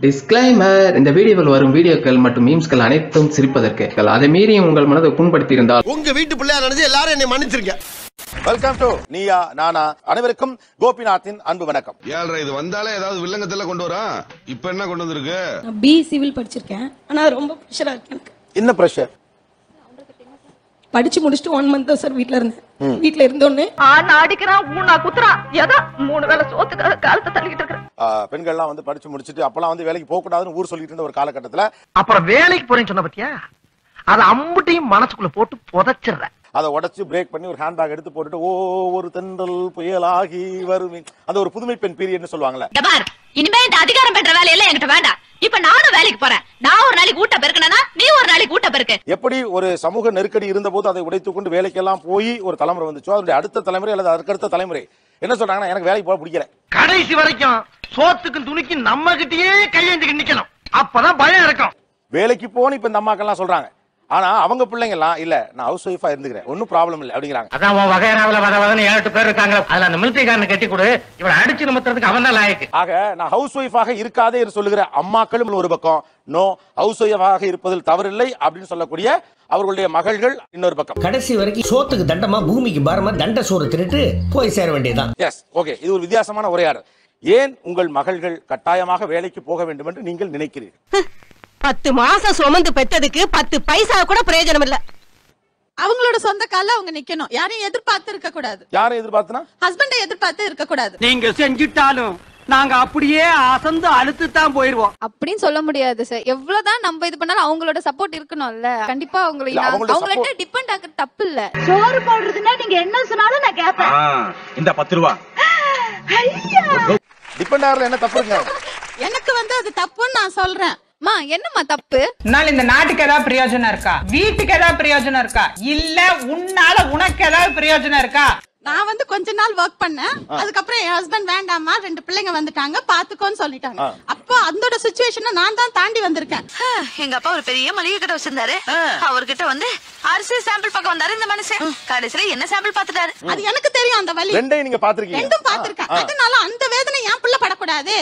Disclaimer: இந்த வீடியோவில் வரும் வீடியோக்கள் மற்றும் மீம்ஸ்கள் அனைத்தும் சிரிப்பதற்கு. அதை மீறி உங்கள் மனதை புண்படுத்தி இருந்தால் உங்க வீட்டு பிள்ளையா நினைச்சு எல்லாரும் என்னை மன்னிச்சிருங்க. Welcome to Neeya Naana. அனைவருக்கும் கோபிநாத்தின் அன்பு வணக்கம். ஏழ்ரை இது வந்தாலே ஏதாவது வில்லங்கத்துல கொண்டு வரா. இப்ப என்ன கொண்டு வந்திருக்கு? பி சிவில் படிச்சிருக்கேன். ஆனா ரொம்ப பிரஷரா இருக்கு எனக்கு. என்ன பிரஷர்? படிச்சு முடிச்சிட்டு 1 month தான் சார் வீட்ல இருந்தேன். வீட்ல இருந்தோனே ஆனா அடிக்கிறான், ஊனா குத்துறான், ஏதோ 3 வேளை சோத்துக்காக காலத்தை தள்ளிக்கிட்டு இருக்கேன். பெண்கள்லாம் வந்து படிச்சு முடிச்சிட்டு அப்பெல்லாம் வந்து வேலைக்கு போக கூடாதுன்னு ஊர் சொல்லிட்டு இருந்த ஒரு காலகட்டத்துல அப்புறம் வேலைக்கு போறேன்னு சொன்ன பத்தியா, அத அம்புட்டையும் மனசுக்குள்ள போட்டு புதைச்சிடுற. அதை உடைச்சு பிரேக் பண்ணி ஒரு ஹேண்ட்பேக் எடுத்து போட்டுட்டு ஒரு தென்றல் புயலாகி வருமே, அந்த ஒரு புதுமை பெண் பீரியட்னு சொல்லுவாங்கல்ல. இனிமே இந்த அதிகாரம் பெற்ற வேலையெல்லாம் என்கிட்ட வேண்டாம். இப்ப நானும் வேலைக்கு போறேன். நான் ஒரு நாளைக்கு ஊட்ட பெருக்கனா, நீ ஒரு நாளைக்கு ஊட்ட பெருக்கு. எப்படி ஒரு சமூக நெருக்கடி இருந்த போது அதை உடைத்துக் கொண்டு வேலைக்கெல்லாம் போய் ஒரு தலைமுறை வந்துச்சோ, அதனுடைய அடுத்த தலைமுறை அல்லது அதற்கடுத்த தலைமுறை என்ன சொல்றாங்கன்னா, எனக்கு வேலைக்கு போக பிடிக்கல. கடைசி வரைக்கும் சோத்துக்கும் துணிக்கு நம்ம கிட்டயே கையேந்திக்கு நிக்கணும். அப்பதான் பயம் இருக்கும். வேலைக்கு போன்னு இப்ப இந்த அம்மாக்கெல்லாம் சொல்றாங்க. ஆனா அவங்க பிள்ளைங்க எல்லாம் இல்ல, நான் ஹவுஸ் ஒய்ஃபா இருந்துக்கிறேன், ஒன்னும் ப்ராப்ளம் இல்ல அப்படிங்கிறாங்க. அதான் உன் வகையறாவில வதவதன்னு 7 பேர் இருக்காங்க. அதுல அந்த மிலிட்டரிக்காரனை கட்டி கொடு, இவளை அடிச்சு நிமித்துறதுக்கு அவன் தான் லாயக்கு. ஆக நான் ஹவுஸ் ஒய்ஃபாக இருக்காதே என்று சொல்லுகிற அம்மாக்களும் ஒரு பக்கம், நோ ஹவுஸ் ஒய்ஃபாக இருப்பதில் தவறில்லை அப்படின்னு சொல்லக்கூடிய அவர்களுடைய மகள்கள் இன்னொரு பக்கம். கடைசி வரைக்கும் சோத்துக்கு தண்டமா பூமிக்கு பாரமா தண்ட சோறு தின்னுட்டு போய் சேர வேண்டியதுதான். எஸ், ஓகே, இது ஒரு வித்தியாசமான உரையாடல். ஏன் உங்கள் மகள்கள் கட்டாயமாக வேலைக்கு போக வேண்டும் என்று நீங்கள் நினைக்கிறீர்கள்? 10 மாசம் சுமந்து பெற்றதுக்கு 10 பைசா கூட பிரயோஜனம் இல்ல. அவங்களோட சொந்த கால்ல அவங்க நிக்கணும். யாரையும் எதிர்பார்த்து இருக்க கூடாது. யாரை எதிர்பார்த்தனா? ஹஸ்பண்டை எதிர்பார்த்து இருக்க கூடாது. நீங்க செஞ்சிட்டாலும் நாங்க அப்படியே அசந்து அழுத்து தான் போயிருவோம் அப்படின்னு சொல்ல முடியாது சார். எவ்வளவுதான் நம்ம இது பண்ணாலும் அவங்களோட சப்போர்ட் இருக்கணும்ல. கண்டிப்பா அவங்கள்ட்ட டிபெண்ட் ஆகுறது தப்பு இல்ல. சோறு போடுறதுன்னா நீங்க என்ன சொன்னாலும் நான் கேட்பேன். இந்த 10 ரூபா டிபெண்ட் ஆகல, என்ன தப்பு இருக்கு? எனக்கு வந்து அது தப்புன்னு நான் சொல்றேன். மா என்னம்மா தப்பு? இந்த நாட்டுக்கு ஏதாவது பிரயோஜனம் இருக்கா? வீட்டுக்கு ஏதாவது பிரயோஜனம் இருக்கா? இல்ல உன்னால உனக்கு ஏதாவது பிரயோஜனம் இருக்கா? நான் வந்து கொஞ்ச நாள் ஒர்க் பண்ணேன். அதுக்கப்புறம் என் ஹஸ்பண்ட் வேண்டாமா, 2 பிள்ளைங்க வந்துட்டாங்க, பாத்துக்கோன்னு சொல்லிட்டாங்க. அப்போ அந்த சிச்சுவேஷனை நான் தான் தாண்டி வந்திருக்கேன். எங்க அப்பா ஒரு பெரிய மளிகை கடை வச்சிருந்தாரு. அவர்கிட்ட வந்து அரிசி சாம்பிள் பக்கம் வந்தாரு இந்த மனுஷன். கடைசியில என்ன சாம்பிள் பாத்துட்டாரு. அது எனக்கு தெரியும். அந்த வலி ரெண்டையும் நீங்க பாத்துருக்கீங்க. ரெண்டும் பாத்துருக்கேன். அதனால அந்த வேதனை என் பிள்ளை படக்கூடாது.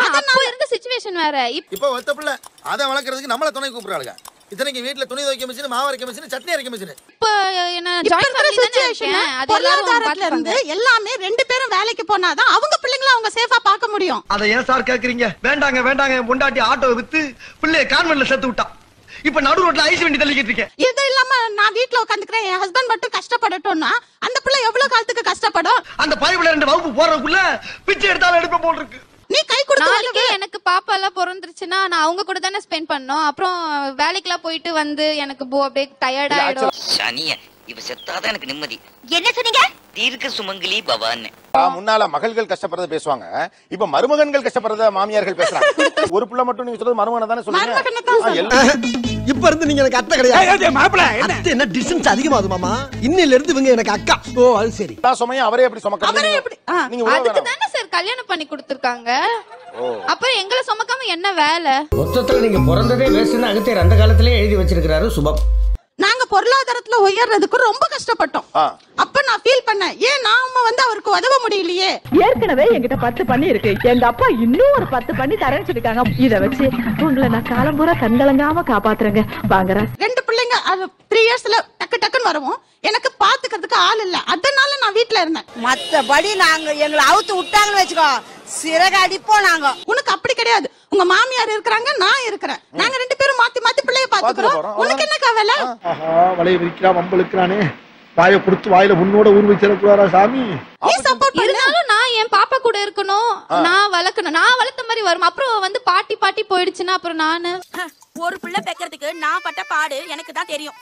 அதனால இருந்த சிச்சுவேஷன் வேற. இப்ப வத்த பிள்ளை அதை வளர்க்கறதுக்கு நம்மள துணை கூப்பிடுறாங்க. இத்தனைக்கு வீட்டுல துணி துவைக்க மிஷின், மாவு அரைக்க மிஷின், சட்னி அரைக்க மிஷின். இப்ப என்ன ஜாயின் ஃபேமிலி தானே இருக்கேன். அது எல்லாரும் இருந்து எல்லாமே 2 பேரும் வேலைக்கு போனாதான் அவங்க பிள்ளைங்களை அவங்க சேஃபா பார்க்க முடியும். அத ஏன் சார் கேக்குறீங்க? வேண்டாங்க வேண்டாங்க, பொண்டாட்டி ஆட்டோ வித்து பிள்ளைய கான்வென்ட்ல சேர்த்து விட்டா. இப்ப நடு ரோட்ல ஐஸ் வண்டி தள்ளிக்கிட்டு இருக்கேன். இது இல்லாம நான் வீட்ல உட்கார்ந்துக்கிறேன், என் ஹஸ்பண்ட் மட்டும் கஷ்டப்படட்டும்னா அந்த பிள்ளை எவ்வளவு காலத்துக்கு கஷ்டப்படும்? அந்த பைபிள்ல 2 வகுப்பு போறதுக்குள்ள பிச்சை எடுத்தாலும் எடுப்ப போல் இருக்கு. நீ கை கொடுத்து நாளைக்கே எனக்கு பாப்பா எல்லாம் பிறந்துருச்சுன்னா நான் அவங்க கூட தானே ஸ்பெண்ட் பண்ணோம். அப்புறம் வேலைக்கெல்லாம் போயிட்டு வந்து எனக்கு அப்படியே டயர்ட் ஆயிடும். சனிய இவ செத்தாதான் எனக்கு நிம்மதி. என்ன சொன்னீங்க? தீர்க்க சுமங்கலி பவான்னு. முன்னால மகள்கள் கஷ்டப்படுறத பேசுவாங்க, இப்ப மருமகன்கள் கஷ்டப்படுறத மாமியார்கள் பேசுறாங்க. ஒரு புள்ள மட்டும் நீங்க சொல்றது மருமகனை தானே சொல்லுங்க. இப்ப இருந்து நீங்க எனக்கு அத்தை கிடையாது. மாப்பிள என்ன டிஸ்டன்ஸ் அதிகமாகுது மாமா. இன்னில இருந்து இவங்க எனக்கு அக்கா. ஓ அது சரி. சுமையா அவரே எப்படி சுமக்கறீங்க? நீங்க அதுக்கு தானே சார் கல்யாணம் பண்ணி கொடுத்திருக்காங்க. அப்புறம் எங்களை சுமக்காம என்ன வேலை? மொத்தத்துல நீங்க பிறந்ததே வேஸ்ட்னு அகத்தியர் அந்த காலத்திலேயே எழுதி வச்சிருக்காரு சுபம். நாங்க பொருளாதாரத்துல உயர்றதுக்கு ரொம்ப கஷ்டப்பட்டோம். அப்ப நான் ஃபீல் பண்ணேன், ஏன் நாம வந்து அவருக்கு உதவ முடியலையே. ஏற்கனவே என்கிட்ட 10 பண்ணி இருக்கு. எங்க அப்பா இன்னும் ஒரு 10 பண்ணி தரேன்னு சொல்லிருக்காங்க. இத வச்சு உங்களை நான் காலம்பூரா கண்கலங்காம காப்பாத்துறேங்க. வாங்குற 2 பிள்ளைங்க 3 இயர்ஸ்ல டக்கு டக்குன்னு வரவும் எனக்கு பாத்துக்கிறதுக்கு ஆள் இல்ல. அதனால நான் வீட்ல இருந்தேன். மத்தபடி நாங்க எங்களை அவுத்து விட்டாங்கன்னு வச்சுக்கோ, சிறகு அடிப்போம் நாங்க. உனக்கு அப்படி கிடையாது. உங்க மாமியார் இருக்கிறாங்க, நான் இருக்கிறேன். நாங்க 2 பேரும் மாத்தி மாத்தி பிள்ளைய பாத்துக்கிறோம். உனக்கு என்ன கவலை? வலைய விரிக்கிறா வம்பளுக்குறானே. வாயை கொடுத்து வாயில உன்னோட ஊர் வச்சிடக்கூடாதா சாமி? நீ சப்போர்ட் இருந்தாலும் நான் என் பாப்பா கூட இருக்கணும், நான் வளர்க்கணும். நான் வளர்த்த மாதிரி வரும். அப்புறம் வந்து பாட்டி போயிடுச்சுன்னா அப்புறம் நானு ஒரு பிள்ளை பெக்கிறதுக்கு நான் பட்ட பாடு எனக்கு தான் தெரியும்.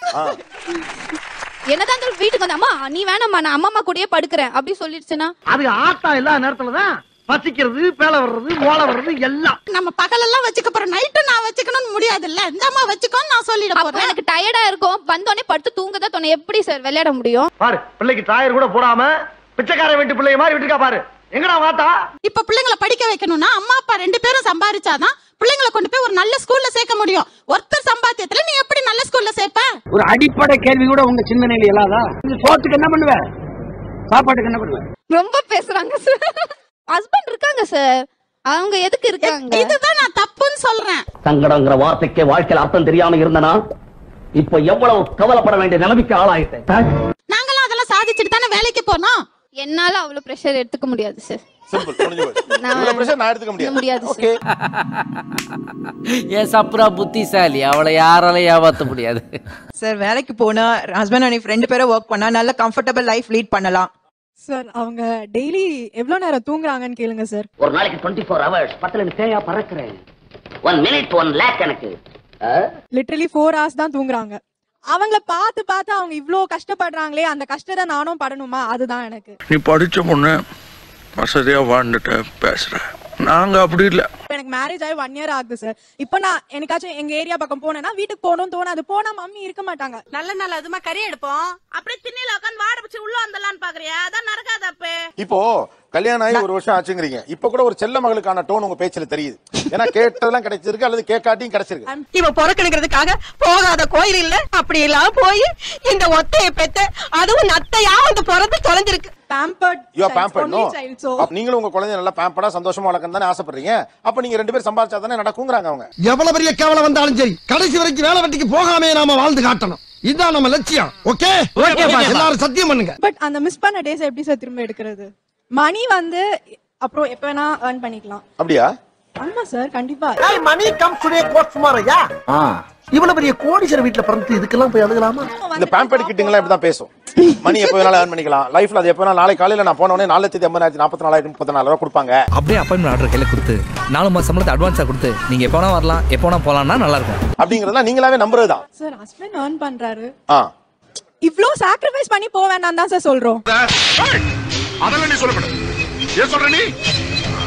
என்னதான் வீட்டுக்கு வந்து அம்மா நீ வேணாம்மா நான் அம்மா கூடயே படுக்கிறேன் அப்படி சொல்லிடுச்சுன்னா அது ஆட்டா எல்லா நேரத்துலதான் பசிக்கிறது, பேல வர்றது, மோள வர்றது எல்லாம். நம்ம பகலெல்லாம் வச்சுக்க போறோம், நைட்டு நான் வச்சுக்கணும்னு முடியாது இல்ல. இந்தம்மா வச்சுக்கோன்னு நான் சொல்லிட போறேன். எனக்கு டயர்டா இருக்கும், வந்தோடனே படுத்து தூங்கதான் தோணும். எப்படி சார் விளையாட முடியும்? பாரு பிள்ளைக்கு டயர் கூட போடாம பிச்சைக்கார வீட்டு பிள்ளைய மாதிரி விட்டுருக்கா பாரு. எங்கடா வாத்தா? இப்ப பிள்ளைங்களை படிக்க வைக்கணும்னா அம்மா அப்பா 2 பேரும் சம்பாதிச்சாதான் பிள்ளைங்களை கொண்டு போய் ஒரு நல்ல ஸ்கூல்ல சேர்க்க முடியும். ஒருத்தர் சம்பாத்தியத்துல நீ எப்படி நல்ல ஸ்கூல்ல சேர்ப்ப? ஒரு அடிப்படை கேள்வி கூட உங்க சிந்தனையில இல்லாதா? சோத்துக்கு என்ன பண்ணுவ? சாப்பாட்டுக்கு என்ன பண்ணுவ? ரொம்ப பேசுறாங்க சார். ஹஸ்பண்ட் இருக்காங்க சார், அவங்க எதுக்கு இருக்காங்க? இதுதான் நான் தப்புன்னு சங்கடங்கிற வார்த்தைக்கே வாழ்க்கையில் அர்த்தம் தெரியாம இருந்தனா இப்ப எவ்வளவு கவலைப்பட வேண்டிய நிலைமைக்கு ஆளாயிட்டேன். நாங்களாம் அதெல்லாம் சாதிச்சுட்டு தானே வேலைக்கு போனோம். என்னால அவ்வளவு பிரஷர் எடுத்துக்க முடியாது சார். சிம்பிள் முடிஞ்சு போச்சு. இவ்வளவு பிரஷர் நான் எடுத்துக்க முடியாது. ஓகே. ஏ சப்ரா புத்திசாலி, அவளை யாராலையும் ஏமாத்த முடியாது. சார் வேலைக்கு போனா ஹஸ்பண்ட் அண்ட் ஃப்ரெண்ட் பேரை ஒர்க் பண்ணா நல்ல கம்ஃபர்டபிள் லைஃப் லீட் பண்ணலாம். சார் அவங்க டெய்லி எவ்வளவு நேரம் தூங்குறாங்கன்னு கேளுங்க சார். ஒரு நாளைக்கு 24 hours பத்தல தேயா பறக்குறேன். 1 minute 1 lakh எனக்கு. லிட்டரலி 4 hours தான் தூங்குறாங்க. அவங்கள பார்த்து பார்த்து அவங்க இவ்ளோ கஷ்டப்படுறாங்களே, அந்த கஷ்டத்தை நானும் படணுமா, அதுதான் எனக்கு. நீ படிச்ச பொண்ணு வசதியா வாழ்ந்துட்ட பேசுற, நாங்க அப்படி இல்ல. எனக்கு மேரேஜ் ஆகி 1 year ஆகுது சார். இப்போ நான் என்னைக்காச்சும் எங்க ஏரியா பக்கம் போனேன்னா வீட்டுக்கு போகணும்னு தோணாது. போனா மம்மி இருக்க மாட்டாங்க. நல்ல நாள் அதுமா கறி எடுப்போம், அப்படியே திண்ணையில உட்காந்து வாட வச்சு உள்ள வந்தலான்னு பாக்குறியா? அதான் நடக்காது. அப்ப இப்போ கல்யாணம் ஆகி 1 வருஷம் ஆச்சுங்கிறீங்க. இப்ப கூட ஒரு செல்ல மகளுக்கான டோன் உங்க பேச்சுல தெரியுது. ஏன்னா கேட்டதெல்லாம் கிடைச்சிருக்கு அல்லது கேட்காட்டியும் கிடைச்சிருக்கு. இவ பொறக்கணுங்கிறதுக்காக போகாத கோயில் இல்ல, அப்படி எல்லாம் போய் இந்த ஒத்தைய பெத்த அதுவும் நத்தையா வந்து பிறந்து தொலைஞ்சிருக்கு. நீங்களும் உங்க குழந்தைய நல்லா பேம்பர்டா சந்தோஷமா வளர்க்கணும் தானே ஆசைப்படுறீங்க. அப்ப நீங்க 2 பேரும் சம்பாதிச்சா தானே நடக்குங்கிறாங்க அவங்க. எவ்வளவு பெரிய கேவலம் வந்தாலும் சரி கடைசி வரைக்கும் வேலை வெட்டிக்கு போகாமே நாம வாழ்ந்து காட்டணும். இதுதான் நம்ம லட்சியம். ஓகே, எல்லாரும் சத்தியம் பண்ணுங்க. பட் அந்த மிஸ் பண்ண டேஸ் எப்படி சார் திரும்ப எடுக்கிறது? மணி வந்து அப்புறம் எப்ப வேணா earn பண்ணிக்கலாம். அப்படியா? ஆமா சார், கண்டிப்பா. மணி கம் டுடே கோட் டுமாரோயா. இவ்வளவு பெரிய கோடீஸ்வரர் வீட்ல பிறந்து இதுக்கெல்லாம் போய் அழுகலாமா? இந்த பேம்பர்ட் கிட்டுங்களா இப்படி தான் பேசும். மணி எப்ப வேணாலும் earn பண்ணிக்கலாம். லைஃப்ல அது எப்ப வேணாலும் நாளை காலையில நான் போன உடனே 4,80,44,34 ரூபாய் கொடுப்பாங்க. அப்படியே அப்பாயின்மெண்ட் ஆர்டர் கையில கொடுத்து 4 மாசம் சம்பளத்தை அட்வான்ஸா கொடுத்து நீங்க எப்ப வேணா வரலாம், எப்ப வேணா போலாம்னா நல்லா இருக்கும். அப்படிங்கறதெல்லாம் நீங்களாவே நம்புறதுதான். சார் ஹஸ்பண்ட் earn பண்றாரு, இவ்ளோ சாக்ரிஃபைஸ் பண்ணி போக வேண்டாம் தான் சார் சொல்றோம். அதெல்லாம் நீ சொல்லக்கூடாது. ஏன் சொல்ற நீ?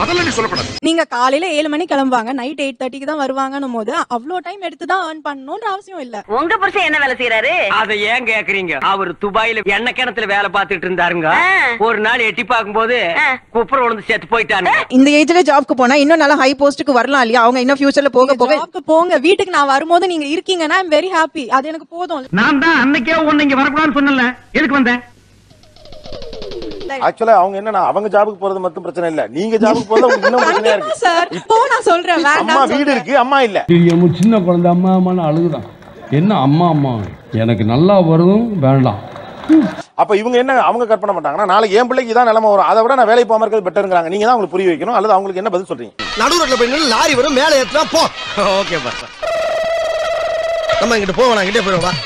அதெல்லாம் நீ சொல்லக்கூடாது. நீங்க காலையில 7 மணிக்கு கிளம்புவாங்க, நைட் 8:30க்கு தான் வருவாங்கன்னும் போது அவ்ளோ டைம் எடுத்து தான் earn பண்ணணும்ன்ற அவசியம் இல்ல. உங்க புருஷன் என்ன வேலை செய்யறாரு? அத ஏன் கேக்குறீங்க? அவர் துபாயில எண்ணெய் கிணத்துல வேலை பார்த்துட்டு இருந்தாருங்க. ஒரு நாள் எட்டி பார்க்கும்போது குப்புற விழுந்து செத்து போயிட்டாங்க. இந்த ஏஜ்ல ஜாப்க்கு போனா இன்னும் நல்லா ஹை போஸ்டுக்கு வரலாம் இல்லையா? அவங்க இன்னும் ஃபியூச்சர்ல போக போக ஜாப்க்கு போங்க, வீட்டுக்கு நான் வரும்போது நீங்க இருக்கீங்கன்னா ஐம் வெரி ஹாப்பி. அது எனக்கு போதும். நான் தான் அன்னைக்கே உன்னை இங்க வரக்கூடாதுன்னு சொன்னல, எதுக்கு வந்தேன்? ஆக்சுவலா அவங்க என்னன்னா அவங்க ஜாபுக்கு போறது மட்டும் பிரச்சனை இல்ல, நீங்க ஜாபுக்கு போறது உங்களுக்கு இன்னும் பிரச்சனையா இருக்கு சார். இப்போ நான் சொல்றேன் வேண்டாம். அம்மா வீடு இருக்கு, அம்மா இல்ல. சின்ன குழந்தை அம்மா அம்மான்னு அழுகுதான். என்ன அம்மா அம்மா எனக்கு நல்லா வருதும் வேண்டாம். அப்ப இவங்க என்ன அவங்க கற்பனை பண்றாங்கன்னா நாளைக்கு என் பிள்ளைக்கு இதான் நிலைமை வரும், அதை விட நான் வேலைக்கு போகாம இருக்கிறது பெட்டருங்கிறாங்க. நீங்க தான் உங்களுக்கு புரிய வைக்கணும், அல்லது அவங்களுக்கு என்ன பதில் சொல்றீங்க? நடு ரோட்ல போய் நின்னு லாரி வரும், மேலே ஏத்துனா போ. ஓகே பாஸ், நம்ம இங்கிட்ட போவோம், இங்கிட்டே போறோம்.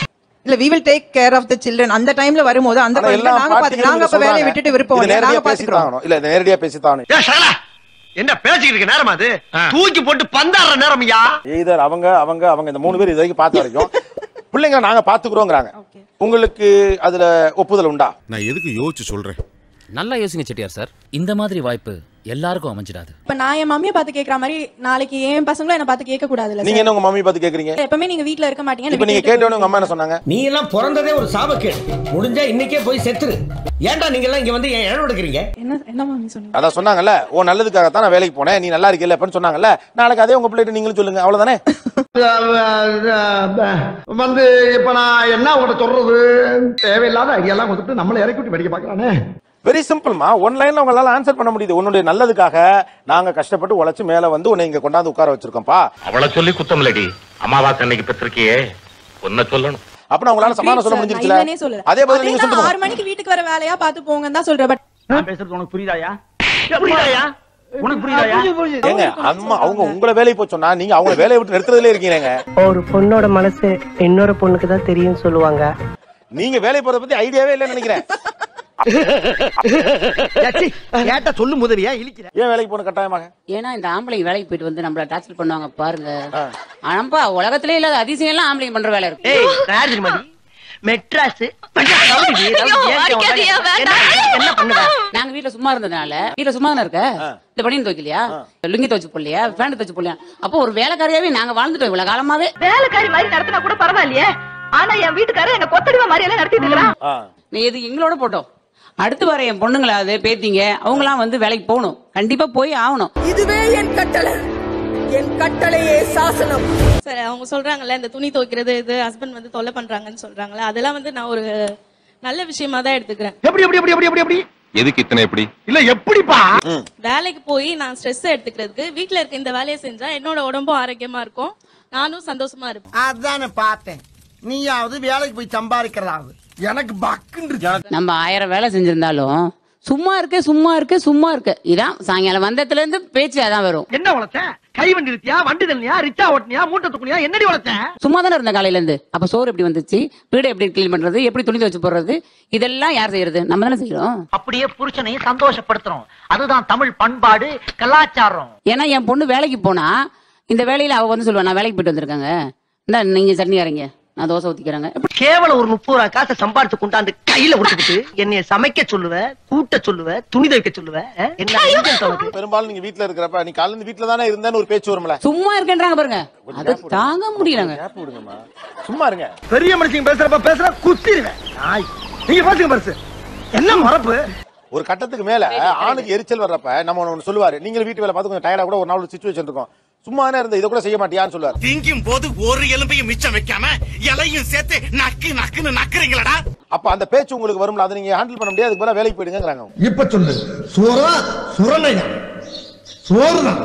இல்ல we will take care of the children. அந்த டைம்ல வரும்போது அந்த நாங்க பாத்துக்கலாம். நாங்க அப்ப வேலைய விட்டுட்டு விருப்பம் இல்ல, நாங்க பாத்துக்கிறோம். இல்ல நேரடியா பேசிட்டானே. ஏ ஷாலா, என்ன பேசிக்கிட்டு இருக்க நேரமா அது? தூக்கி போட்டு பந்தாற நேரம்யா. ஈதர் அவங்க இந்த 3 பேர் இது வரைக்கும் பார்த்த வரைக்கும் பிள்ளைங்க நாங்க பாத்துக்கிறோம்ங்கறாங்க. உங்களுக்கு அதுல ஒப்புதல் உண்டா? நான் எதுக்கு யோசிச்சு சொல்றேன். நல்லா யோசிங்க செட்டியார் சார், இந்த மாதிரி வாய்ப்பு எல்லாருக்கும் அமைஞ்சிடாது. இப்ப நான் என் மம்மியை பார்த்து கேக்குற மாதிரி நாளைக்கு என் பசங்களும் என்ன பார்த்து கேட்க கூடாதுல்ல. நீங்க என்ன உங்க மம்மி பார்த்து கேக்குறீங்க? எப்பவுமே நீங்க வீட்ல இருக்க மாட்டீங்க. இப்ப நீங்க கேட்டவனே உங்க அம்மா என்ன சொன்னாங்க? நீ எல்லாம் பிறந்ததே ஒரு சாபக்கேடு, முடிஞ்சா இன்னைக்கே போய் செத்துரு. ஏன்டா நீங்க எல்லாம் இங்க வந்து ஏன் இடம் எடுக்கிறீங்க? என்ன மம்மி சொன்னீங்க? அத சொன்னாங்கல்ல, ஓ நல்லதுக்காக தான் நான் வேலைக்கு போனேன், நீ நல்லா இருக்கல அப்பன்னு சொன்னாங்கல்ல. நாளைக்கு அதே உங்க பிள்ளைகிட்ட நீங்களும் சொல்லுங்க, அவ்வளவுதானே. வந்து இப்ப நான் என்ன உங்கள்ட்ட சொல்றது? தேவையில்லாத ஐடியாலாம் கொடுத்துட்டு நம்மள இறக்கி விட்டு படிக்க பாக்குறானே. வெரி சிம்பிள்மா, ஒன் லைன்ல உங்களால ஆன்சர் பண்ண முடியுது. உன்னுடைய நல்லதுக்காக நாங்க கஷ்டப்பட்டு உழைச்சு மேல வந்து உன்னை இங்க கொண்டாந்து உட்கார வச்சிருக்கோம்ப்பா. அவளை சொல்லி குத்தம் இல்லடி, அமாவாசை அன்னைக்கு பெற்றிருக்கியே ஒன்ன சொல்லணும். அப்ப உங்களால சமாதானம் சொல்ல முடிஞ்சிருச்சுல. அதே பதில் நீங்க சொல்லுங்க. 6 மணிக்கு வீட்டுக்கு வர வேலையா பார்த்து போங்கன்னு தான் சொல்றேன். பட் நான் பேசுறது உனக்கு புரியுதாயா? புரியுதாயா? உனக்கு புரியுதாயா? ஏங்க அம்மா அவங்க உங்களை வேலையை போய் சொன்னா நீங்க அவங்க வேலையை விட்டு நிறுத்துறதுல இருக்கீங்க. ஒரு பொண்ணோட மனசு இன்னொரு பொண்ணுக்கு தான் தெரியும் சொல்லுவாங்க. நீங்க வேலையை போறத பத்தி ஐடியாவே இல்லைன்னு நினைக்கிறேன். ஏட்ட சொல்லு முதலியா இழிக்கிற. ஏன் வேலைக்கு போன கட்டாயமாக? ஏன்னா இந்த ஆம்பளைங்க வேலைக்கு போயிட்டு வந்து நம்மள டார்ச்சர் பண்ணுவாங்க பாருங்க. ஆனாப்பா உலகத்திலே இல்லாத அதிசயம் எல்லாம் ஆம்பளைங்க பண்ற வேலை இருக்கு. ஏய் ராஜ்குமாரி மெட்ராஸ் என்ன பண்ணுவ? நாங்க வீட்டுல சும்மா இருந்ததுனால வீட்டுல சும்மா தானே இருக்க, இந்த பனியன் துவைக்கலையா, லுங்கி துவைச்சு போடலையா, பேண்ட் துவைச்சு போடலையா, அப்போ ஒரு வேலைக்காரியாவே நாங்க வாழ்ந்துட்டோம் இவ்வளவு காலமாவே. வேலைக்காரி மாதிரி நடத்தினா கூட பரவாயில்லையே, ஆனா என் வீட்டுக்காரர் என்ன கொத்தடிவா மாதிரி எல்லாம் நடத்திட்டு இருக்கான். நீ எது எங்களோட போட்டோம். அடுத்து வர என் பொண்ணுங்களாவது பேத்திங்க அவங்களாம் வந்து வேலைக்கு போகணும், கண்டிப்பா போய் ஆகணும். இதுவே என் கட்டளை, என் கட்டளையே சாசனம். சரி, அவங்க சொல்றாங்கல்ல இந்த துணி துவைக்கிறது இது ஹஸ்பண்ட் வந்து தொல்லை பண்றாங்கன்னு சொல்றாங்கல்ல, அதெல்லாம் வந்து நான் ஒரு நல்ல விஷயமா தான் எடுத்துக்கிறேன். எப்படி எப்படி எப்படி எப்படி எப்படி எதுக்கு இத்தனை எப்படி இல்ல எப்படிப்பா? வேலைக்கு போய் நான் ஸ்ட்ரெஸ் எடுத்துக்கிறதுக்கு வீட்ல இருக்க இந்த வேலையை செஞ்சா என்னோட உடம்பும் ஆரோக்கியமா இருக்கும், நானும் சந்தோஷமா இருப்பேன். அதானே பார்த்தேன். நீயாவது வேலைக்கு போய் சம்பாதிக்கிறதாவது எனக்கு பக்குன்னு. நம்ம 1000 வேலை செஞ்சிருந்தாலும் சும்மா இருக்க இதான் சாயங்காலம் வந்ததுல இருந்து பேச்சு அதான் வரும். என்ன வளர்த்த? கை வண்டி இருத்தியா, வண்டி தள்ளியா, ரிச்சா ஓட்டினியா, மூட்டை தூக்குனியா, என்னடி வளர்த்த? சும்மா தானே இருந்த காலையில இருந்து. அப்ப சோறு எப்படி வந்துச்சு, வீடு எப்படி கிளீன் பண்றது, எப்படி துணி துவைச்சு போடுறது, இதெல்லாம் யார் செய்யறது? நம்ம தானே செய்யறோம். அப்படியே புருஷனையும் சந்தோஷப்படுத்துறோம். அதுதான் தமிழ் பண்பாடு கலாச்சாரம். ஏன்னா என் பொண்ணு வேலைக்கு போனா இந்த வேலையில அவ வந்து சொல்லுவா, நான் வேலைக்கு போயிட்டு வந்திருக்காங்க, இந்த நீங்க சட்னி அரைங்க, நான் தோசை ஊத்திக்கிறாங்க. கேவலம் ஒரு 30 ரூபா காசை சம்பாரிச்சு கொண்டாந்து கையில கொடுத்துட்டு என்னைய சமைக்க சொல்லுவ, கூட்ட சொல்லுவ, துணி துவைக்க சொல்லுவ. பெரும்பாலும் நீங்க வீட்டுல இருக்கிறப்ப நீ காலையில வீட்டுல தானே இருந்தேன்னு ஒரு பேச்சு வரும்ல. சும்மா இருக்கேன்றாங்க பாருங்க, அது தாங்க முடியலங்க. சும்மா இருங்க. பெரிய மனுஷங்க பேசுற குத்திடுவேன். நீங்க பாத்துங்க பரிசு என்ன மறப்பு. ஒரு கட்டத்துக்கு மேல ஆணுக்கு எரிச்சல் வர்றப்ப நம்ம ஒண்ணு சொல்லுவாரு, நீங்க வீட்டு வேலை பார்த்து கொஞ்சம் டயர்டா கூட ஒரு நாள் சிச்சுவேஷன் இருக்கும், சும்மா இருந்த இதை கூட செய்ய மாட்டியான்னு சொல்லுவாரு. திங்கும் போது ஒரு எலும்பையும் மிச்சம் வைக்காம இலையும் சேர்த்து நக்குன்னு நக்குறீங்களடா. அப்ப அந்த பேச்சு உங்களுக்கு வரும்ல, அதை நீங்க ஹேண்டில் பண்ண முடியாது, அதுக்கு மேல வேலைக்கு போயிடுங்கிறாங்க. இப்ப சொல்லு, சோறா சுரணையா? சோறுதான்.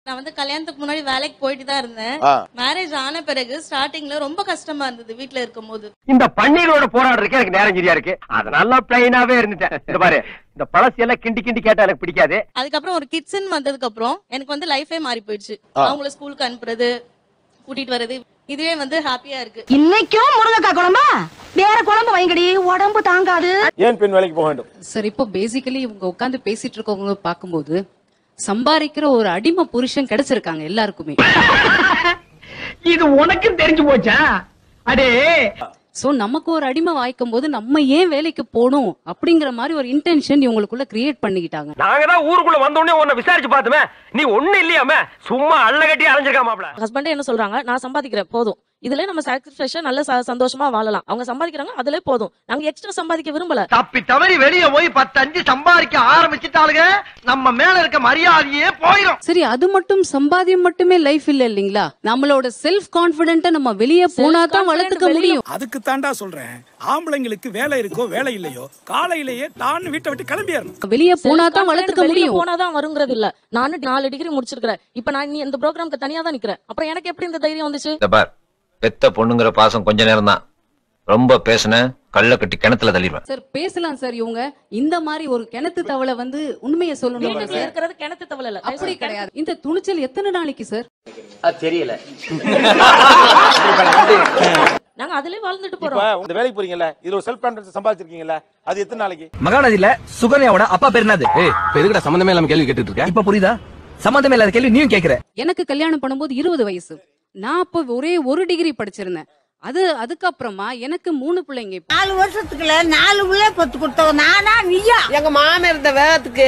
நான் வந்து கல்யாணத்துக்கு முன்னாடி வேலைக்கு போயிட்டு தான் இருந்தேன். மேரேஜ் ஆன பிறகு ஸ்டார்டிங்ல ரொம்ப கஷ்டமா இருந்தது வீட்ல இருக்கும் போது. இந்த பன்னீரோட போராடுறதுக்கு எனக்கு நேரம் சரியா இருக்கு. அதனால பிளைனாவே இருந்துட்டேன். இந்த பாரு, இந்த பழசி எல்லாம் கிண்டி கேட்டா எனக்கு பிடிக்காது. அதுக்கப்புறம் ஒரு கிட்ஸ்ன்னு வந்ததுக்கு அப்புறம் எனக்கு வந்து லைஃபே மாறி போயிடுச்சு. அவங்கள ஸ்கூலுக்கு அனுப்புறது, கூட்டிட்டு வர்றது, இதுவே வந்து ஹாப்பியா இருக்கு. இன்னைக்கும் முருங்கைக்காய் குழம்பா? வேற குழம்பு வைங்கடி, உடம்பு தாங்காது. ஏன் பெண் வேலைக்கு போக வேண்டும்? சார், இப்போ பேசிக்கலி இவங்க உட்கார்ந்து பேசிட்டு இருக்கவங்க பாக்கும்போது சம்பாதிக்கிற ஒரு அடிமை புருஷன் கிடைச்சிருக்காங்க எல்லாருக்குமே. இது உனக்கு தெரிஞ்சு போச்சா? அடே, சோ நமக்கு ஒரு அடிமை வாய்க்கும் போது நம்ம ஏன் வேலைக்கு போகணும் அப்படிங்கிற மாதிரி ஒரு இன்டென்ஷன் இவங்களுக்குள்ள கிரியேட் பண்ணிக்கிட்டாங்க. நாங்க தான் ஊருக்குள்ள வந்த உடனே உன்னை விசாரிச்சு பார்த்தோமே, நீ ஒண்ணு இல்லையாமே, சும்மா அள்ள கட்டி அலைஞ்சிருக்காமாப்ல. ஹஸ்பண்டே என்ன சொல்றாங்க, நான் சம்பாதிக்கிறேன் போதும், இதுல நம்ம சாக்ரிஃபைஸா நல்ல சந்தோஷமா வாழலாம். அவங்க சம்பாதிக்கிறாங்க, அதுல போதும், நாங்க எக்ஸ்ட்ரா சம்பாதிக்க விரும்பல. தப்பி தவறி வெளியே போய் 10-5 சம்பாதிக்க ஆரம்பிச்சுட்டாளுங்க, நம்ம மேல இருக்க மரியாதையே போயிடும். சரி, அது மட்டும் சம்பாதியம் மட்டுமே லைஃப் இல்ல இல்லீங்களா? நம்மளோட செல்ஃப் கான்பிடென்ட்ட நம்ம வெளியே போனா தான் வளர்த்துக்க முடியும். அதுக்கு தாண்டா சொல்றேன், ஆம்பளைங்களுக்கு வேலை இருக்கோ வேலை இல்லையோ காலையிலேயே தான் வீட்டை விட்டு கிளம்பிடணும். வெளியே போனா தான் வளர்த்துக்க முடியும். போனாதான் வருங்கிறது இல்ல. நானும் 4 டிகிரி முடிச்சிருக்கிறேன். இப்ப நான் இந்த ப்ரோக்ராம்க்கு தனியா தான் நிக்கிறேன். அப்புறம் எனக்கு எப்படி இந்த தைரியம் வந்துச்சு? பெத்த பொண்ணுங்கிற பாசம் கொஞ்ச நேரம் தான், ரொம்ப பேசுன கள்ள கட்டி கிணத்துல தள்ளிடுவேன். சார் பேசலாம் சார், இவங்க இந்த மாதிரி ஒரு கிணத்து தவளை வந்து உண்மையை சொல்லணும். இருக்கிறது கிணத்து தவளை இல்ல, அப்படி கிடையாது. இந்த துணிச்சல் எத்தனை நாளைக்கு சார்? அது தெரியல. நாங்க அதுலயே வாழ்ந்துட்டு போறோம். இந்த வேலைக்கு போறீங்கல்ல, இதுல ஒரு செல்ஃப் கான்ஃபிடன்ஸ் சம்பாதிச்சிருக்கீங்கல்ல, அது எத்தனை நாளைக்கு? மகாநதியில சுகன்யாவோட அப்பா பேர் என்னது? எதுக்குடா சம்பந்தமே இல்லாம கேள்வி கேட்டுட்டு இருக்க? இப்ப புரியுதா? சம்பந்தமே இல்லாத கேள்வி நீயும் கேக்குற. எனக்கு கல்யாணம் பண்ணும்போது 20 வயசு. நான் அப்ப ஒரே 1 டிகிரி படிச்சிருந்தேன். அதுக்கப்புறமா எனக்கு 3 பிள்ளைங்க. 4 வருஷத்துக்குள்ள 4 புள்ள பத்து கொடுத்தவன் நானா நீயா? எங்க மாமன் இருந்த வேகத்துக்கு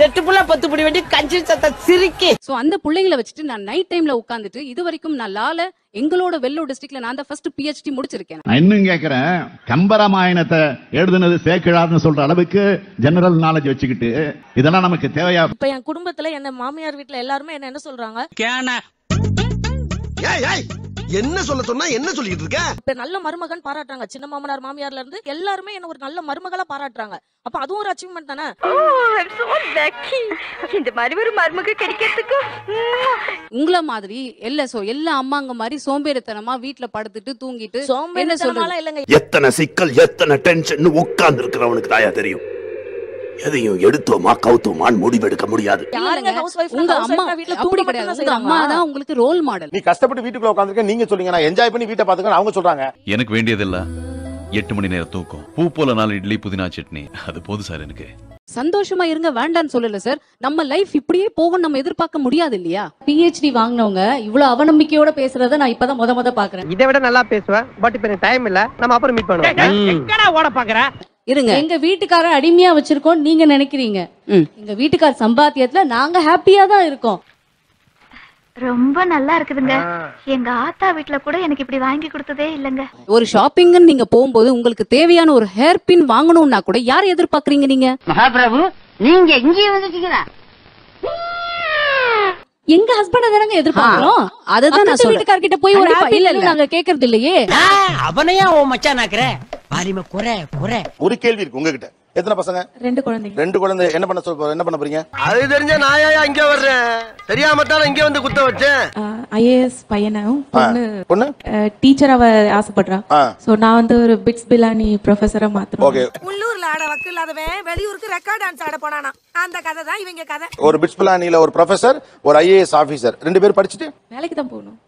8 புள்ள 10 புடி வெட்டி கஞ்சி சத்த சிரிக்கி. சோ அந்த பிள்ளைங்களை வச்சுட்டு நான் நைட் டைம்ல உட்கார்ந்துட்டு இது வரைக்கும் நான் எங்களோட வெள்ளூர் டிஸ்ட்ரிக்ட்ல நான் தான் ஃபர்ஸ்ட் PhD முடிச்சிருக்கேன். நான் இன்னும் கேக்குறேன், கம்பராமாயணத்தை எழுதுனது சேக்கிழார்னு சொல்ற அளவுக்கு ஜெனரல் நாலேஜ் வச்சுக்கிட்டு இதெல்லாம் நமக்கு தேவையா? இப்ப என் குடும்பத்துல என்ன மாமியார் வீட்டுல எல்லாருமே என்ன சொல்றாங்க, என்ன சொல்ல சொன்னா என்ன சொல்லிட்டு இருக்க? இப்ப நல்ல மருமகன் பாராட்டுறாங்க. சின்ன மாமனார் மாமியார்ல இருந்து எல்லாருமே என்ன ஒரு நல்ல மருமகளா பாராட்டுறாங்க. அப்ப அதுவும் ஒரு அச்சீவ்மெண்ட் தானே. இந்த மாதிரி ஒரு மருமக கிடைக்கிறதுக்கு உங்கள மாதிரி எல்லா அம்மாங்க மாதிரி சோம்பேறித்தனமா வீட்டுல படுத்துட்டு தூங்கிட்டு என்ன சொல்றாங்க இல்லங்க. எத்தனை சிக்கல் எத்தனை டென்ஷன் உட்கார்ந்து இருக்கிறவனுக்கு தாயா தெரியும். எதையும் எடுத்தோமா கவுத்தோமான்னு முடிவெடுக்க முடியாது. உங்க அம்மா அப்படி கிடையாது. உங்க அம்மா தான் உங்களுக்கு ரோல் மாடல். நீ கஷ்டப்பட்டு வீட்டுக்குள்ள உட்கார்ந்திருக்க, நீங்க சொல்றீங்க நான் என்ஜாய் பண்ணி வீட்டை பாத்துக்கணும், அவங்க சொல்றாங்க எனக்கு வேண்டியதில்ல 8 மணி நேரம் தூக்கம், பூ போல 4 இட்லி புதினா சட்னி, அது போதும் சார் எனக்கு. சந்தோஷமா இருங்க வேண்டான்னு சொல்லல சார். நம்ம லைஃப் இப்படியே போகும் நம்ம எதிர்பார்க்க முடியாது இல்லையா? PhD வாங்கினவங்க இவ்வளவு அவநம்பிக்கையோட பேசுறத நான் இப்பதான் முத பாக்குறேன். இதை விட நல்லா பேசுவேன், பட் இப்ப எனக்கு டைம் இல்ல, நம்ம அப்புறம் மீட் பண்ணுவோம். எங்கடா ஓட பாக்குற? இருங்க, எங்க வீட்டுக்கார அடிமையா வச்சிருக்கோம் நீங்க நினைக்கிறீங்க. எங்க வீட்டுக்கார சம்பாத்தியத்துல நாங்க ஹாப்பியா தான் இருக்கோம். ரொம்ப நல்லா இருக்குதுங்க. எங்க ஆத்தா வீட்ல கூட எனக்கு இப்படி வாங்கி கொடுத்ததே இல்லங்க. ஒரு ஷாப்பிங்னு நீங்க போகும்போது உங்களுக்கு தேவையான ஒரு ஹேர் பின் வாங்கணும்னா கூட யாரை எதிர்பார்க்கறீங்க நீங்க? மகாபிரபு, நீங்க இங்கே வந்துட்டீங்களா? எங்க ஹஸ்பண்ட் தானங்க எதிர்பார்க்கறோம். அதுதான் நான் சொல்றேன். வீட்டுக்காரர்கிட்ட போய் ஒரு ஹேர் பின் நாங்க கேக்குறது இல்லையே. அவனையா ஓ மச்சான் நாக்குற? பாலிம குறை. ஒரு கேள்வி இருக்கு உங்ககிட்ட. எத்தனை பசங்க? 2 குழந்தைங்க. 2 குழந்தை. என்ன பண்ண போறீங்க? அது தெரிஞ்ச நாயா இங்க வர்றேன். தெரியாம தான் இங்க வந்து குத்த வச்சேன். ஐஏஎஸ் பையனும் பொண்ணு டீச்சர் அவ ஆசைப்படுறா. சோ நான் வந்து ஒரு பிட்ஸ் பிலானி ப்ரொஃபஸரா மாத்துறேன். ஓகே. உள்ளூர்ல ஆட வக்கு இல்லாதவன் வெளியூருக்கு ரெக்கார்ட் டான்ஸ் ஆட போனானா. அந்த கதை தான் இவங்க கதை. ஒரு பிட்ஸ் பிலானில ஒரு ப்ரொஃபசர், ஒரு ஐஏஎஸ் ஆபீசர் 2 பேர் படிச்சிட்டு வேலைக்கு தான் போகணும்.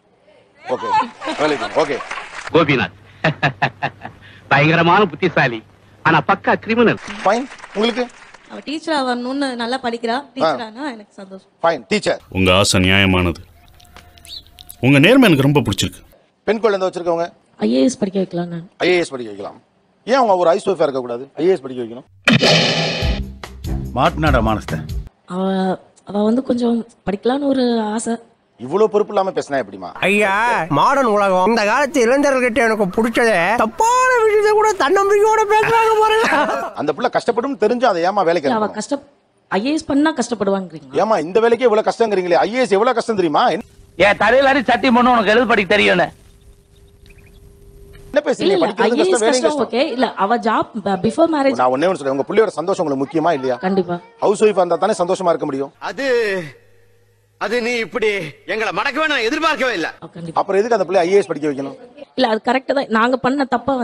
ஓகே. வேலைக்கு. ஓகே. கோபிநாத் பயங்கரமான புத்திசாலி, ஆனா பக்கா கிரிமினல். ஃபைன். உங்களுக்கு? அவ டீச்சர் ஆவணும்னு நல்லா படிக்கிறா. டீச்சர் ஆனா எனக்கு சந்தோஷம். ஃபைன். டீச்சர். உங்க ஆசை நியாயமானது. உங்க நேர்மை எனக்கு ரொம்ப பிடிச்சிருக்கு. பெண் குழந்தை வச்சிருக்கவங்க ஐஏஎஸ் படிக்க வைக்கலாம். நான் ஐஏஎஸ் படிக்க வைக்கலாம். ஏன் அவங்க ஒரு ஹவுஸ் ஒய்ஃபா இருக்க கூடாது? ஐஏஎஸ் படிக்க வைக்கணும். மாட்னாடா மானஸ்த. அவ வந்து கொஞ்சம் படிக்கலாம்னு ஒரு ஆசை. இவ்வளவு பொறுப்பு இல்லாம பேசினா எப்படிமா? ஐயா, மாடர்ன் உலகம். இந்த காலத்து இளைஞர்கள்கிட்ட எனக்கு பிடிச்சதே தப்பான விஷயத்தை கூட தன்னம்பிக்கையோட பேசுறாங்க பாருங்க. அந்த பிள்ளை கஷ்டப்படும் தெரிஞ்சு அதை ஏமா வேலைக்கு அவ கஷ்டம் ஐஏஎஸ் பண்ணா கஷ்டப்படுவாங்கறீங்க. ஏமா இந்த வேலைக்கே இவ்வளவு கஷ்டங்கறீங்களே? ஐஏஎஸ் எவ்வளவு கஷ்டம் தெரியுமா? ஏன் தலையில அடி சட்டி பண்ண உனக்கு எழுத படிக்க தெரியும்னே. என்ன பேசுறீங்க? படிக்கிறது கஷ்டம், வேலை கஷ்டம். ஓகே. இல்ல அவ ஜாப் பிஃபோர் மேரேஜ். நான் ஒண்ணே ஒன்னு சொல்றேன். உங்க பிள்ளையோட சந்தோஷம் உங்களுக்கு முக்கியமா இல்லையா? கண்டிப்பா. ஹவுஸ் ஒய்ஃபா இருந்தா தானே சந்தோஷமா இருக்க முடியும். அது நீ இப்படி எங்களை மடக்கவே நான் எதிர்பார்க்கவே இல்ல. அப்புறம் எதுக்கு அந்த பிள்ளை ஐஏஎஸ் படிக்க வைக்கணும்? இல்ல அது கரெக்ட் தான். நாங்க பண்ண தப்ப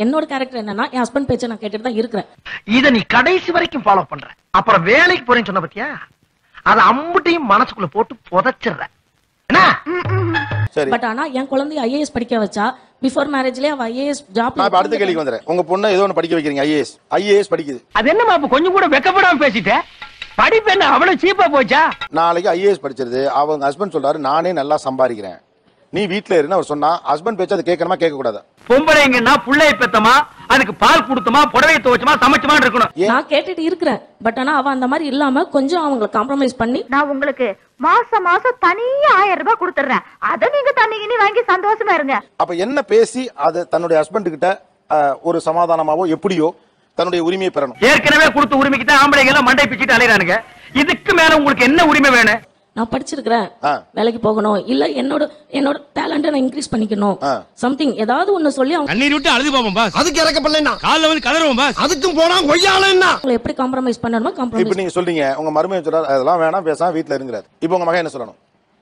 என்னோட கேரக்டர் என்னன்னா என் ஹஸ்பண்ட் பேச்ச நான் கேட்டுட்டு தான் இருக்கிறேன். இத நீ கடைசி வரைக்கும் ஃபாலோ பண்ற. அப்புறம் வேலைக்கு போறேன்னு சொன்ன பத்தியா, அத அம்புட்டையும் மனசுக்குள்ள போட்டு புதைச்சிடுற. பட் ஆனா என் குழந்தைய ஐஏஎஸ் படிக்க வச்சா பிஃபோர் மேரேஜ்லயே அவ ஐஏஎஸ் ஜாப். நான் அடுத்த கேள்விக்கு வந்துறேன். உங்க பொண்ணை ஏதோ ஒன்னு படிக்க வைக்கிறீங்க, ஐஏஎஸ் படிக்குது. அது என்னமா அப்ப கொஞ்சம் கூட வெக்கப்படாம பேசிட்ட? படிப்பு என்ன அவ்வளவு சீப்பா போச்சா? நாளைக்கு ஐஏஎஸ் படிச்சிருது. அவங்க ஹஸ்பண்ட் சொல்றாரு நானே நல்லா சம்பாதிக்கிறேன், நீ வீட்டுல இருன்னு அவர் சொன்னா ஹஸ்பண்ட் பேச்சு அது கேட்கணுமா கேட்க கூடாது? பொம்பளைங்கன்னா புள்ளைய பெத்தமா, அதுக்கு பால் கொடுத்தமா, புடவையை துவைச்சமா, சமைச்சமா இருக்கணும். நான் கேட்டுட்டு இருக்கிறேன். பட் ஆனா அவ அந்த மாதிரி இல்லாம கொஞ்சம் அவங்களை காம்ப்ரமைஸ் பண்ணி நான் உங்களுக்கு மாசம் தனியா 1000 ரூபாய் கொடுத்துறேன். அத நீங்க தண்ணிக்கு வாங்கி சந்தோஷமா இருங்க. அப்ப என்ன பேசி அது தன்னுடைய ஹஸ்பண்ட் கிட்ட ஒரு சமாதானமாவோ எப்படியோ தன்னுடைய உரிமையை பெறணும். ஏற்கனவே கொடுத்த உரிமைக்கு தான் ஆம்பளைங்க எல்லாம் மண்டை பிச்சிட்டு அலையறானுங்க. இதுக்கு மேல உங்களுக்கு என்ன உரிமை வேணும்? நான் படிச்சிருக்கிறேன், வேலைக்கு போகணும், இல்ல என்னோட டேலண்ட நான் இன்க்ரீஸ் பண்ணிக்கணும், சம்திங் ஏதாவது ஒன்னு சொல்லி அவங்க கண்ணீர் விட்டு அழுது போவோம் பாஸ். அதுக்கு இறக்கப்படலைன்னா கால்ல வந்து கதறுவோம் பாஸ். அதுக்கும் போனா கொய்யாலன்னா அவங்களை எப்படி காம்ப்ரமைஸ் பண்ணணுமோ காம்ப்ரமைஸ். இப்போ நீங்க சொல்றீங்க உங்க மருமகன் சொல்றாரு அதெல்லாம் வேணாம் பேசாம வீட்ல இருங்கறாரு. இப்போ உங்க மகன் என்ன சொல்லணும்?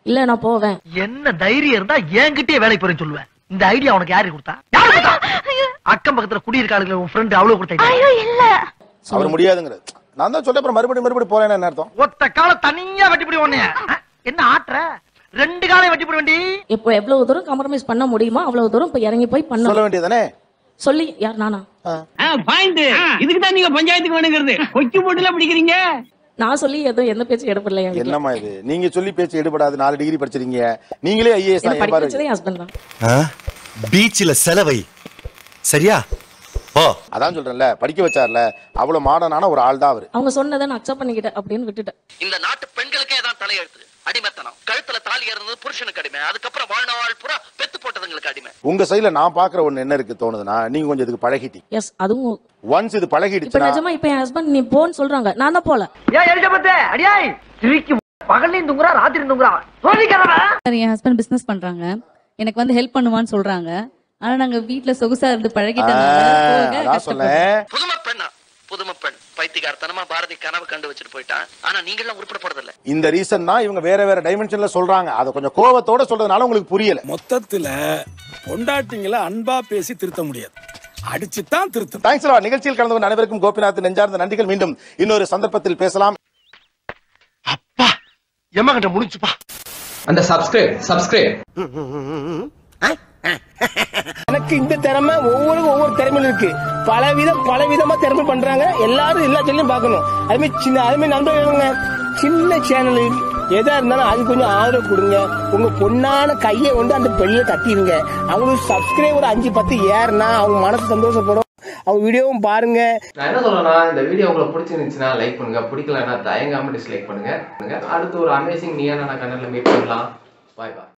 இல்ல நான் போவேன். என்ன தைரியம் இருந்தா என்கிட்டயே வேலைக்கு போறேன்னு சொல்லுவேன். இந்த ஐடியா உனக்கு யாரு கொடுத்தா? யாரு கொடுத்தா? அக்கம் பக்கத்துல குடியிருக்காளுங்க உன் ஃப்ரெண்ட் அவ்வளவு கொடுத்தா? ஐயோ இல்ல. அவர் முடியாதுங்கறது. நான் தான் சொல்றேன். அப்புறம் மறுபடியும் போறேன்னா என்ன அர்த்தம்? ஒத்த கால தனியா வெட்டி போடி ஒண்ணே. என்ன ஆட்ற? 2 காலை வெட்டி போட வேண்டி. இப்போ எவ்வளவு தூரம் காம்ப்ரமைஸ் பண்ண முடியுமோ அவ்வளவு தூரம் இப்ப இறங்கி போய் பண்ண சொல்ல வேண்டியதானே? சொல்லி யார் நானா? பாயிண்ட். இதுக்கு தான் நீங்க பஞ்சாயத்துக்கு வேணுங்கிறது. கொக்கி போட்டுல பிடிக்கிறீங்க. நான் சொல்லி எந்த பேச்சு எடுப்படல. என்னம்மா இது? நீங்க சொல்லி பேச்சு எடுபடாது. 4 டிகிரி படிச்சிருக்கீங்க. நீங்களே ஐஏஎஸ் தான் படிக்க வச்சதே ஹஸ்பண்ட் தான். பீச்ல செலவை சரியா? அதான் சொல்றேன்ல, படிக்க வச்சார்ல, அவ்வளவு மாடர்னான ஒரு ஆள் தான் அவரு. அவங்க சொன்னதை நான் அக்செப்ட் பண்ணிக்கிட்டேன் அப்படின்னு விட்டுட்டேன். இந்த நாட்டு பெண்களுக்கே தான் தலையெழுத்து. அடிமைத்தனம். கழுத்துல தாலி ஏறுறது புருஷனுக்கு அடிமை. அதுக்கப்புறம் வாழ்நாள் பூரா பெத்து போட்டதுங்களுக்கு அடிமை. உங்க சைடுல நான் பாக்குற ஒண்ணு என்ன இருக்கு தோணுதுன்னா, நீங்க கொஞ்சம் இதுக்கு பழகிட்டீங்க. எஸ், அதுவும் ஒன்ஸ் இது பழகிடுச்சு. இப்ப நிஜமா இப்ப என் ஹஸ்பண்ட் நீ போன்னு சொல்றாங்க, நான் தான் போல. ஏன் எலிஜபெத் அடியாய் திருக்கி பகல்லையும் தூங்குறா ராத்திரியும் தூங்குறா. சோதிக்கிறவன் என் ஹஸ்பண்ட் பிசினஸ் பண்றாங்க, எனக்கு வந்து ஹெல்ப் பண்ணுவான்னு சொல்றாங்க. ஆனா நாங்க வீட்ல சொகுசா இருந்து பழகிட்டோம். புதுமை பெண் பைத்தியக்காரத்தனமா பாரதி கனவு கண்டு வச்சுட்டு போயிட்டான். ஆனா நீங்க எல்லாம் உருப்பட போறது இல்ல. இந்த ரீசன் தான் இவங்க வேற டைமென்ஷன்ல சொல்றாங்க. அத கொஞ்சம் கோவத்தோட சொல்றதுனால உங்களுக்கு புரியல. மொத்தத்துல பொண்டாட்டிங்களை அன்பா பேசி திருத்த முடியாது, அடிச்சுதான் திருத்த. Thanks lot. நிகழ்ச்சியில் கலந்து கொண்ட அனைவருக்கும் கோபிநாத் நெஞ்சார்ந்த நன்றிகள். மீண்டும் இன்னொரு சந்தர்ப்பத்தில் பேசலாம். அப்பா எம்மகிட்ட முடிச்சுப்பா. அந்த சப்ஸ்கிரைப் எனக்கு இந்த திறமை ஒவ்வொரு திறமையும் இருக்கு. பலவிதமா திறமை பண்றாங்க. எல்லாரும் எல்லா சேனலையும் பார்க்கணும். அதுமாதிரி நண்பர்கள் சின்ன சேனல் எதா இருந்தாலும் அது கொஞ்சம் ஆதரவு கொடுங்க. உங்க பொண்ணான கையை கொண்டு அந்த பெல்ல தட்டிடுங்க. அவங்களுக்கு சப்ஸ்கிரைபர் 5-10 ஏறுனா அவங்க மனசு சந்தோஷப்படும். அவங்க வீடியோவும் பாருங்க. நான் என்ன சொல்றேன்னா, இந்த வீடியோ உங்களுக்கு பிடிச்சிருந்துச்சுன்னா லைக் பண்ணுங்க, பிடிக்கலன்னா தயங்காம டிஸ்லைக் பண்ணுங்க. அடுத்து ஒரு அமேசிங் நீயா நான் கண்ணல மீட் பண்ணலாம். பாய் பாய்.